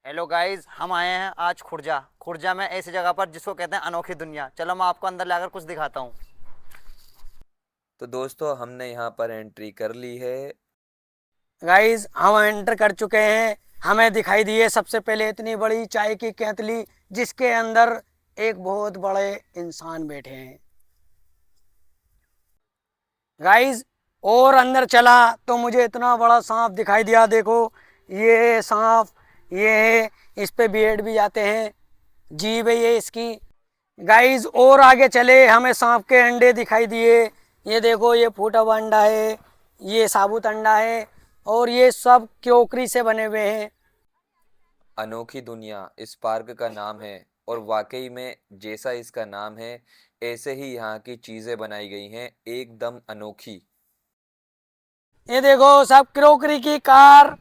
Hello guys, हम आए हैं आज खुर्जा खुर्जा में ऐसी जगह पर जिसको कहते हैं अनोखी दुनिया। चलो मैं आपको अंदर लाकर कुछ दिखाता हूँ। तो दोस्तों हमने यहाँ पर एंट्री कर ली है। गाइस हम एंटर कर चुके हैं। हमें दिखाई दी है सबसे पहले इतनी बड़ी चाय की केतली, जिसके अंदर एक बहुत बड़े इंसान बैठे हैं। गाइस और अंदर चला तो मुझे इतना बड़ा सांप दिखाई दिया। देखो ये सांप, ये है, इस पे बेट भी जाते हैं, जीभ है ये इसकी। गाइस और आगे चले, हमें सांप के अंडे दिखाई दिए। ये देखो ये फूटा हुआ अंडा है, ये साबुत अंडा है, और ये सब क्योकरी से बने हुए हैं। अनोखी दुनिया इस पार्क का नाम है और वाकई में जैसा इसका नाम है ऐसे ही यहाँ की चीजें बनाई गई हैं, एकदम अनोखी। ये देखो सब क्रोकरी की कार।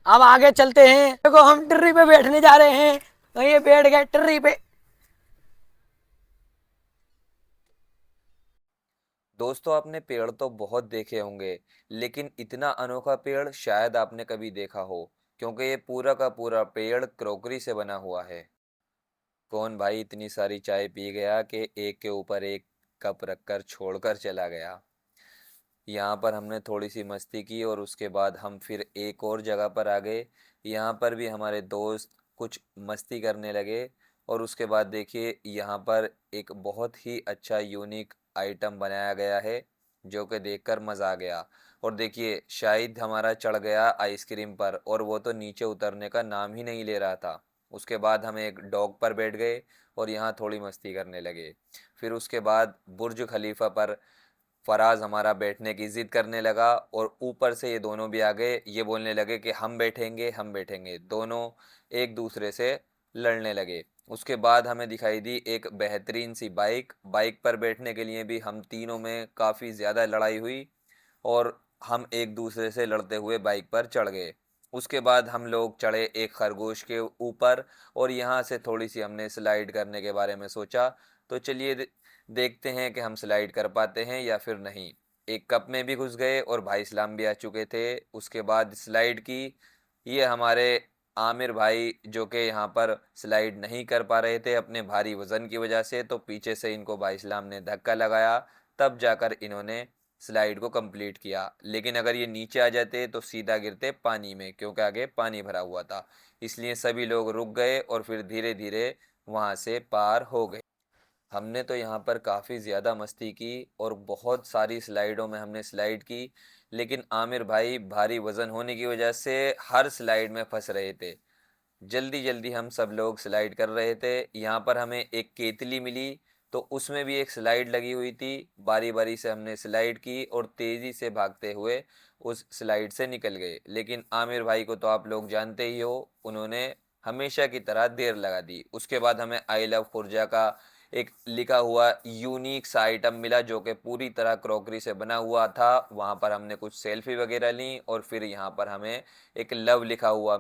अब आगे चलते हैं। देखो हम टिर्री पे बैठने जा रहे हैं, तो ये बैठ गए टिर्री पे। दोस्तों आपने पेड़ तो बहुत देखे होंगे, लेकिन इतना अनोखा पेड़ शायद आपने कभी देखा हो, क्योंकि ये पूरा का पूरा पेड़ क्रोकरी से बना हुआ है। कौन भाई इतनी सारी चाय पी गया कि एक के ऊपर एक कप रखकर छोड़कर चला गया। यहाँ पर हमने थोड़ी सी मस्ती की और उसके बाद हम फिर एक और जगह पर आ गए। यहाँ पर भी हमारे दोस्त कुछ मस्ती करने लगे और उसके बाद देखिए यहाँ पर एक बहुत ही अच्छा यूनिक आइटम बनाया गया है, जो कि देखकर मज़ा आ गया। और देखिए शाहिद हमारा चढ़ गया आइसक्रीम पर और वो तो नीचे उतरने का नाम ही नहीं ले रहा था। उसके बाद हम एक डॉग पर बैठ गए और यहाँ थोड़ी मस्ती करने लगे। फिर उसके बाद बुर्ज खलीफा पर फराज हमारा बैठने की जिद करने लगा और ऊपर से ये दोनों भी आ गए। ये बोलने लगे कि हम बैठेंगे हम बैठेंगे, दोनों एक दूसरे से लड़ने लगे। उसके बाद हमें दिखाई दी एक बेहतरीन सी बाइक। बाइक पर बैठने के लिए भी हम तीनों में काफ़ी ज़्यादा लड़ाई हुई और हम एक दूसरे से लड़ते हुए बाइक पर चढ़ गए। उसके बाद हम लोग चढ़े एक खरगोश के ऊपर और यहाँ से थोड़ी सी हमने स्लाइड करने के बारे में सोचा। तो चलिए देखते हैं कि हम स्लाइड कर पाते हैं या फिर नहीं। एक कप में भी घुस गए और भाई इस्लाम भी आ चुके थे। उसके बाद स्लाइड की। ये हमारे आमिर भाई जो कि यहाँ पर स्लाइड नहीं कर पा रहे थे अपने भारी वजन की वजह से, तो पीछे से इनको भाई इस्लाम ने धक्का लगाया, तब जाकर इन्होंने स्लाइड को कंप्लीट किया। लेकिन अगर ये नीचे आ जाते तो सीधा गिरते पानी में, क्योंकि आगे पानी भरा हुआ था। इसलिए सभी लोग रुक गए और फिर धीरे धीरे वहाँ से पार हो गए। हमने तो यहाँ पर काफ़ी ज़्यादा मस्ती की और बहुत सारी स्लाइडों में हमने स्लाइड की, लेकिन आमिर भाई भारी वज़न होने की वजह से हर स्लाइड में फंस रहे थे। जल्दी जल्दी हम सब लोग स्लाइड कर रहे थे। यहाँ पर हमें एक केतली मिली, तो उसमें भी एक स्लाइड लगी हुई थी। बारी बारी से हमने स्लाइड की और तेज़ी से भागते हुए उस स्लाइड से निकल गए। लेकिन आमिर भाई को तो आप लोग जानते ही हो, उन्होंने हमेशा की तरह देर लगा दी। उसके बाद हमें आई लव खुर्जा का एक लिखा हुआ यूनिक सा आइटम मिला, जो कि पूरी तरह क्रॉकरी से बना हुआ था। वहाँ पर हमने कुछ सेल्फी वगैरह ली और फिर यहाँ पर हमें एक लव लिखा हुआ